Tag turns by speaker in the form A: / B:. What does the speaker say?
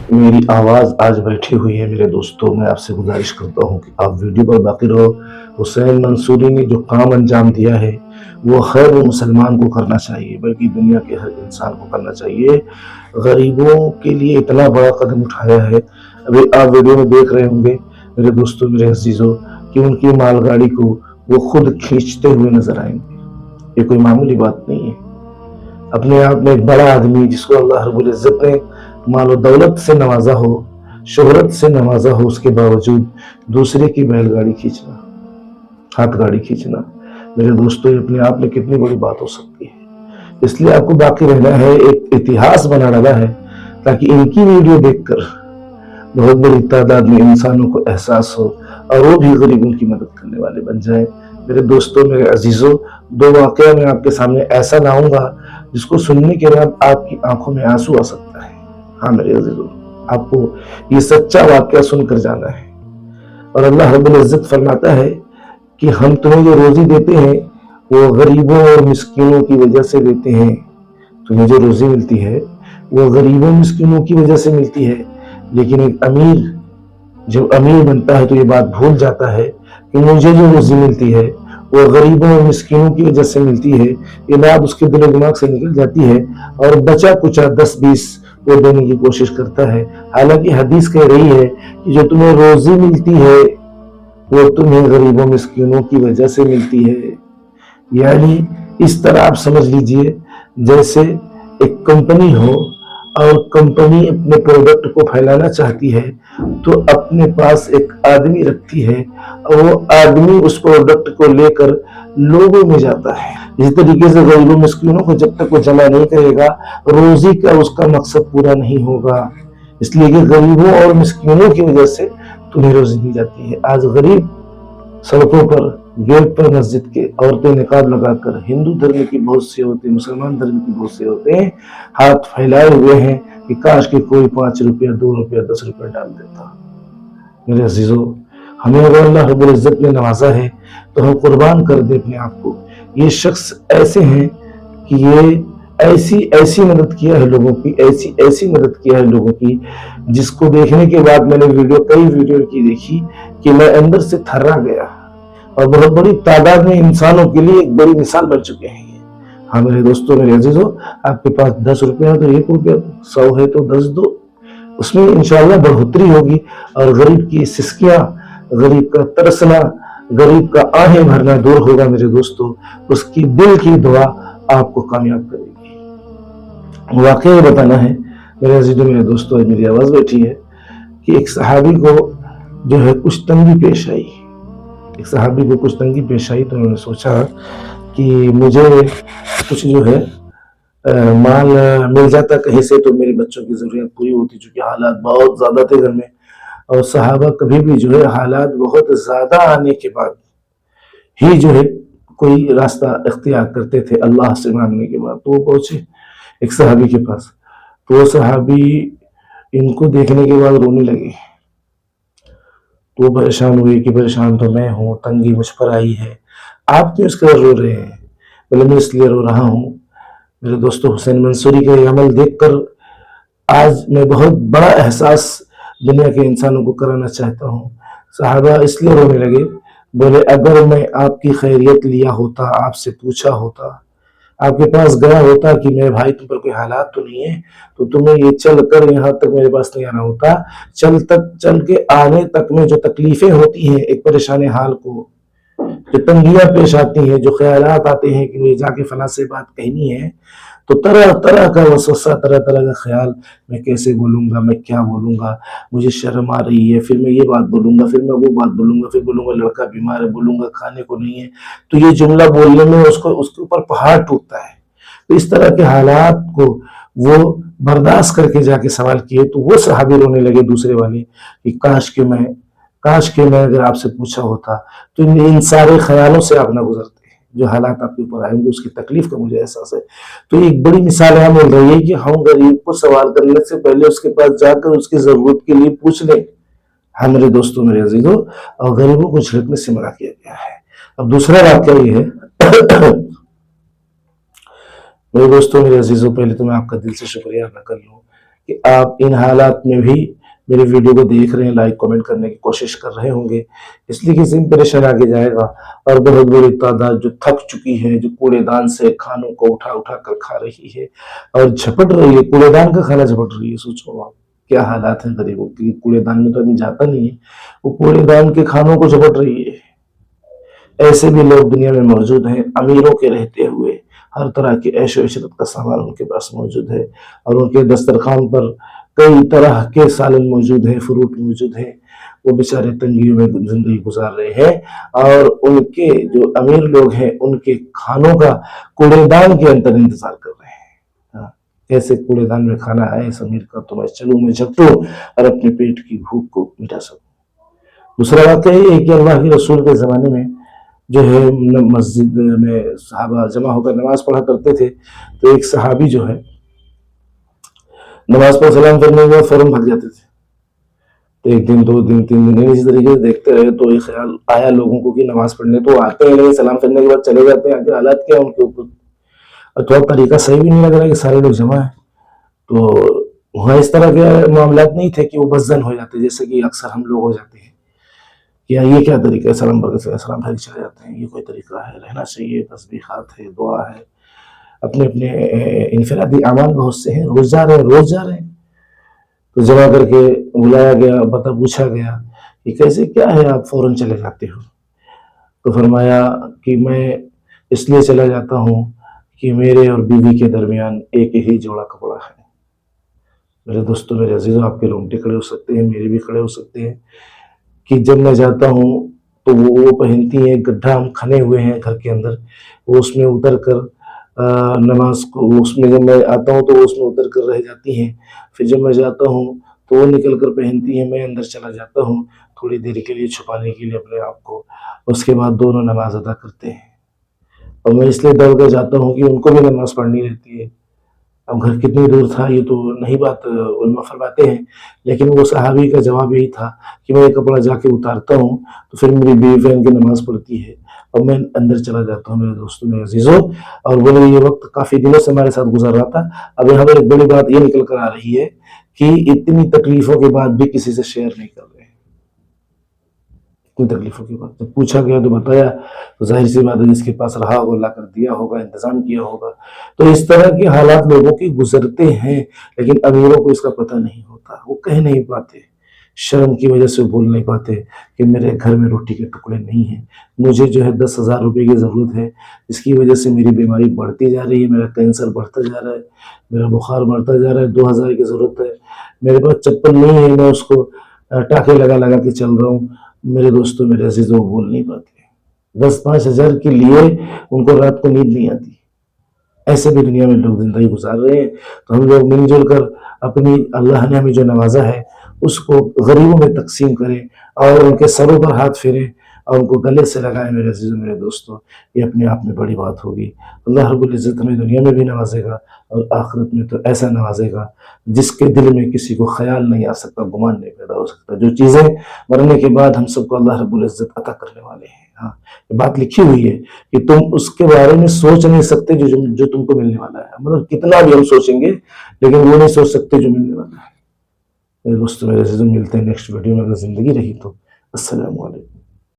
A: میری آواز آج بیٹھی ہوئی ہے میرے دوستوں، میں آپ سے گزارش کرتا ہوں کہ آپ ویڈیو پر باقی رہو۔ حسین منصوری نے جو کام انجام دیا ہے وہ خیر مسلمان کو کرنا چاہیے، بلکہ دنیا کے ہر انسان کو کرنا چاہیے۔ غریبوں کے لیے اتنا بڑا قدم اٹھایا ہے۔ ابھی آپ ویڈیو میں دیکھ رہے ہوں گے میرے دوستوں، میرے عزیزوں، کہ ان کی مال گاڑی کو وہ خود کھینچتے ہوئے نظر آئیں گے۔ یہ کوئی معمولی بات نہیں ہے۔ اپنے آپ میں ایک بڑا آدمی جس کو اللہ رب العزت نے مال و دولت سے نوازا ہو، شہرت سے نوازا ہو، اس کے باوجود دوسرے کی بیل گاڑی کھینچنا، ہاتھ گاڑی کھینچنا، میرے دوستوں، یہ اپنے آپ میں کتنی بڑی بات ہو سکتی ہے۔ اس لیے آپ کو باقی رہنا ہے، ایک اتہاس بنا ڈالا ہے تاکہ ان کی ویڈیو دیکھ کر بہت بڑی تعداد میں انسانوں کو احساس ہو اور وہ بھی غریبوں کی مدد کرنے والے بن جائیں۔ میرے دوستوں، میرے عزیزوں، دو واقعہ میں آپ کے سامنے ایسا لاؤں گا جس کو سننے کے بعد آپ کی آنکھوں میں آنسو آ سکتا ہے۔ ہاں میرے عزیزوں، آپ کو یہ سچا واقعہ سن کر جانا ہے۔ اور اللہ رب العزت فرماتا ہے کہ ہم تمہیں جو روزی دیتے ہیں وہ غریبوں اور مسکینوں کی وجہ سے دیتے ہیں۔ تمہیں جو روزی ملتی ہے وہ غریبوں مسکینوں کی وجہ سے ملتی ہے، لیکن ایک امیر جب امیر بنتا ہے تو یہ بات بھول جاتا ہے کہ مجھے جو روزی ملتی ہے وہ غریبوں اور مسکینوں کی وجہ سے ملتی ہے۔ یہ بات اس کے دل و دماغ سے نکل جاتی ہے اور بچا کچا 10-20 وہ دینے کی کوشش کرتا ہے۔ حالانکہ حدیث کہہ رہی ہے کہ جو تمہیں روزی ملتی ہے وہ تمہیں غریبوں مسکینوں کی وجہ سے ملتی ہے۔ یعنی اس طرح آپ سمجھ لیجئے جیسے ایک کمپنی ہو اور کمپنی اپنے پروڈکٹ کو پھیلانا چاہتی ہے تو اپنے پاس ایک آدمی رکھتی ہے اور وہ آدمی اس پروڈکٹ کو لے کر لوگوں میں جاتا ہے۔ اسی طریقے سے غریبوں مسکینوں کو جب تک وہ جمع نہیں کرے گا، روزی کا اس کا مقصد پورا نہیں ہوگا۔ اس لیے کہ غریبوں اور مسکینوں کی وجہ سے تمہیں روزی دی جاتی ہے۔ آج غریب سڑکوں پر، گیٹ پر مسجد کے عورتیں نقاب لگا کر، ہندو دھرم کی بہت سی عورتیں، مسلمان دھرم کی بہت سی عورتیں ہاتھ پھیلائے ہوئے ہیں کہ کاش کہ کوئی 5 روپیہ 2 روپیہ 10 روپیہ ڈال دیتا۔ میرے عزیزوں، ہمیں اگر اللہ رب العزت نے نوازا ہے تو ہم قربان کر دیں اپنے آپ کو۔ یہ شخص ایسے ہیں کہ یہ ایسی مدد کیا ہے لوگوں کی، ایسی مدد کیا ہے لوگوں کی، جس کو دیکھنے کے بعد میں نے کئی ویڈیو کی دیکھی کہ میں اندر سے تھرا گیا، اور بہت بڑی تعداد میں انسانوں کے لیے ایک بڑی مثال بن چکے ہیں۔ ہاں میرے دوستوں، میرے عزیزوں، آپ کے پاس 10 روپیہ ہے تو 1 روپیہ، 100 ہے تو 10 دو، اس میں انشاءاللہ بڑھوتری ہوگی اور غریب کی سسکیاں، غریب کا ترسنا، غریب کا آہیں بھرنا دور ہوگا۔ میرے دوستوں، اس کی دل کی دعا آپ کو کامیاب کرے گی۔ واقعہ بتانا ہے میرے عزیزوں، میرے دوستوں، میری آواز بیٹھی ہے کہ ایک صحابی کو جو ہے کچھ تنگی پیش آئی۔ تو انہوں نے سوچا کہ مجھے کچھ جو ہے مال مل جاتا کہیں سے تو میرے بچوں کی ضرورت پوری ہوتی، چونکہ حالات بہت زیادہ تھے گھر میں، اور صحابہ کبھی بھی جو ہے حالات بہت زیادہ آنے کے بعد ہی جو ہے کوئی راستہ اختیار کرتے تھے اللہ سے مانگنے کے بعد۔ تو وہ پہنچے ایک صحابی کے پاس، تو وہ صحابی ان کو دیکھنے کے بعد رونے لگے۔ تو وہ پریشان ہوئے کہ پریشان تو میں ہوں، تنگی مجھ پر آئی ہے، آپ کیوں اس قدر رو رہے ہیں؟ بولے میں اس لیے رو رہا ہوں میرے دوستو، حسین منصوری کا یہ عمل دیکھ کر آج میں بہت بڑا احساس دنیا کے انسانوں کو کرانا چاہتا ہوں۔ صحابہ اس لیے رونے لگے، بولے اگر میں آپ کی خیریت لیا ہوتا، آپ سے پوچھا ہوتا، آپ کے پاس گیا ہوتا کہ میرے بھائی تم پر کوئی حالات تو نہیں ہے، تو تمہیں یہ چل کر یہاں تک میرے پاس نہیں آنا ہوتا۔ چل کے آنے تک میں جو تکلیفیں ہوتی ہیں ایک پریشان حال کو، جو تنگیاں پیش آتی ہیں، جو خیالات آتے ہیں کہ مجھے جا کے فلاں سے بات کہنی ہے، تو طرح طرح کا وسوسہ، طرح طرح کا خیال، میں کیسے بولوں گا، میں کیا بولوں گا، مجھے شرم آ رہی ہے، پھر میں یہ بات بولوں گا، پھر میں وہ بات بولوں گا، پھر بولوں گا لڑکا بیمار ہے، بولوں گا کھانے کو نہیں ہے، تو یہ جملہ بولنے میں اس کے اوپر پہاڑ ٹوٹتا ہے۔ تو اس طرح کے حالات کو وہ برداشت کر کے جا کے سوال کیے، تو وہ صحابی رونے لگے دوسرے والے کہ کاش کہ میں اگر آپ سے پوچھا ہوتا تو ان سارے خیالوں سے آپ نہ گزرتے، جو حالات آپ کے اوپر آئیں گے اس کی تکلیف کا مجھے احساس ہے۔ تو ایک بڑی مثال ہے مل رہی ہے کہ ہم غریب کو سوال کرنے سے پہلے اس کے پاس جا کر اس کی ضرورت کے لیے پوچھ لیں۔ ہاں میرے دوستوں، میرے عزیزوں، اور غریبوں کو چھڑکنے سے منع کیا گیا ہے۔ اب دوسرا واقعہ یہ ہے میرے دوستوں، میرے عزیزوں، پہلے تو میں آپ کا دل سے شکریہ ادا کر لوں کہ آپ ان حالات میں بھی میری ویڈیو کو دیکھ رہے ہیں، لائک کمنٹ کرنے کی کوشش کر رہے ہوں گے، اس لیے کسی امپریشن آگے جائے گا۔ اور بہت بڑی تعداد جو تھک چکی ہے، جو کوڑے دان سے کھانوں کو اٹھا اٹھا کر کھا رہی ہے اور جھپٹ رہی ہے، کوڑے دان کا کھانا جھپٹ رہی ہے، سوچو آپ کیا حالات ہیں غریبوں کی۔ کوڑے دان میں تو آدمی جاتا نہیں ہے، وہ کوڑے دان کے کھانوں کو جھپٹ رہی ہے۔ ایسے بھی لوگ دنیا میں موجود ہیں، امیروں کے رہتے ہوئے ہر طرح کی عیش و عشرت کا سامان ان کے پاس موجود ہے، اور ان کے دسترخوان پر کئی طرح کے سالن موجود ہیں، فروٹ موجود ہیں۔ وہ بیچارے تنگیوں میں زندگی گزار رہے ہیں، اور ان کے جو امیر لوگ ہیں ان کے کھانوں کا کوڑے دان کے اندر انتظار کر رہے ہیں۔ کیسے کوڑے دان میں کھانا آئے اس امیر کا تو میں چلوں، میں جھپٹوں اور اپنے پیٹ کی بھوک کو مٹا سکوں۔ دوسرا واقعہ یہ ہے کہ اللہ کے رسول کے زمانے میں جو ہے مسجد میں صحابہ جمع ہو کر نماز پڑھا کرتے تھے، تو ایک صحابی جو ہے نماز پر سلام کرنے کے بعد فوراً بھاگ جاتے تھے۔ تو ایک دن، 2 دن، 3 دن اسی طریقے سے دیکھتے رہے تو یہ خیال آیا لوگوں کو کہ نماز پڑھنے تو آتے ہیں لیکن سلام کرنے کے بعد چلے جاتے ہیں، آگے حالات کیا ان کے اوپر۔ اور تھوڑا طریقہ صحیح بھی نہیں لگ رہا کہ سارے لوگ جمع ہیں، تو وہاں اس طرح کے معاملات نہیں تھے کہ وہ بزن ہو جاتے جیسے کہ اکثر ہم لوگ ہو جاتے ہیں کہ یہ کیا طریقہ ہے، سلام پڑھ کے سلام پھیر چلے جاتے ہیں، یہ کوئی طریقہ ہے؟ رہنا چاہیے، تسبیحات ہے، دعا ہے، اپنے اپنے انفرادی اعمال بہت سے ہیں، روز جا رہے ہیں۔ تو جمع کر کے بلایا گیا، پتہ پوچھا گیا کہ کیسے کیا ہے آپ فوراً چلے جاتے ہو؟ تو فرمایا کہ میں اس لیے چلا جاتا ہوں کہ میرے اور بیوی کے درمیان ایک ہی جوڑا کپڑا ہے۔ میرے دوستوں، میرے عزیزوں، آپ کے رونگٹے کھڑے ہو سکتے ہیں، میرے بھی کھڑے ہو سکتے ہیں کہ جب میں جاتا ہوں تو وہ پہنتی ہیں، گڈھا ہم کھنے ہوئے ہیں گھر کے اندر، وہ اس میں اتر کر نماز کو، اس میں جب میں آتا ہوں تو وہ اس میں اتر کر رہ جاتی ہیں، پھر جب میں جاتا ہوں تو وہ نکل کر پہنتی ہیں، میں اندر چلا جاتا ہوں تھوڑی دیر کے لیے چھپانے کے لیے اپنے آپ کو، اس کے بعد دونوں نماز ادا کرتے ہیں۔ اور میں اس لیے دوڑ کر جاتا ہوں کہ ان کو بھی نماز پڑھنی رہتی ہے۔ اب گھر کتنی دور تھا یہ تو نہیں بات علماء فرماتے ہیں، لیکن وہ صحابی کا جواب یہی تھا کہ میں یہ کپڑا جا کے اتارتا ہوں تو پھر میری بیوی بہن کی نماز پڑھتی ہے اور میں اندر چلا جاتا ہوں۔ میرے دوستوں، میرے عزیزوں، اور بولے یہ وقت کافی دنوں سے ہمارے ساتھ گزر رہا تھا۔ اب یہاں پر ایک بڑی بات یہ نکل کر آ رہی ہے کہ اتنی تکلیفوں کے بعد بھی کسی سے شیئر نہیں کر رہے ہیں۔ اتنی تکلیفوں کے بعد جب پوچھا گیا تو بتایا، تو ظاہر سی بات ہے جس کے پاس رہا ہوگا لا کر دیا ہوگا، انتظام کیا ہوگا۔ تو اس طرح کے حالات لوگوں کی گزرتے ہیں، لیکن امیروں کو اس کا پتہ نہیں ہوتا، وہ کہہ نہیں پاتے، شرم کی وجہ سے بول نہیں پاتے کہ میرے گھر میں روٹی کے ٹکڑے نہیں ہیں، مجھے جو ہے 10,000 روپے کی ضرورت ہے، اس کی وجہ سے میری بیماری بڑھتی جا رہی ہے، میرا کینسر بڑھتا جا رہا ہے، میرا بخار بڑھتا جا رہا ہے، 2,000 کی ضرورت ہے، میرے پاس چپل نہیں ہے، میں اس کو ٹاکے لگا لگا کے چل رہا ہوں۔ میرے دوستوں، میرے عزیزوں، بول نہیں پاتے۔ 10-5 ہزار کے لیے ان کو رات کو نیند نہیں آتی۔ ایسے بھی دنیا میں لوگ زندگی گزار رہے ہیں، تو ہم لوگ مل جل کر اپنی اللہ نے ہمیں جو نوازا ہے اس کو غریبوں میں تقسیم کریں اور ان کے سروں پر ہاتھ پھیریں اور ان کو گلے سے لگائیں۔ میرے عزیزوں، میرے دوستوں، یہ اپنے آپ میں بڑی بات ہوگی۔ اللہ رب العزت ہمیں دنیا میں بھی نوازے گا اور آخرت میں تو ایسا نوازے گا جس کے دل میں کسی کو خیال نہیں آ سکتا، گمان نہیں پیدا ہو سکتا، جو چیزیں مرنے کے بعد ہم سب کو اللہ رب العزت عطا کرنے والے ہیں۔ ہاں، یہ بات لکھی ہوئی ہے کہ تم اس کے بارے میں سوچ نہیں سکتے جو تم کو ملنے والا ہے، مطلب کتنا بھی ہم سوچیں گے لیکن وہ نہیں سوچ سکتے جو ملنے والا ہے۔ میرے دوستوں، میرے عزیزوں، ملتے ہیں نیکسٹ ویڈیو میں، اگر زندگی رہی تو۔ السلام علیکم۔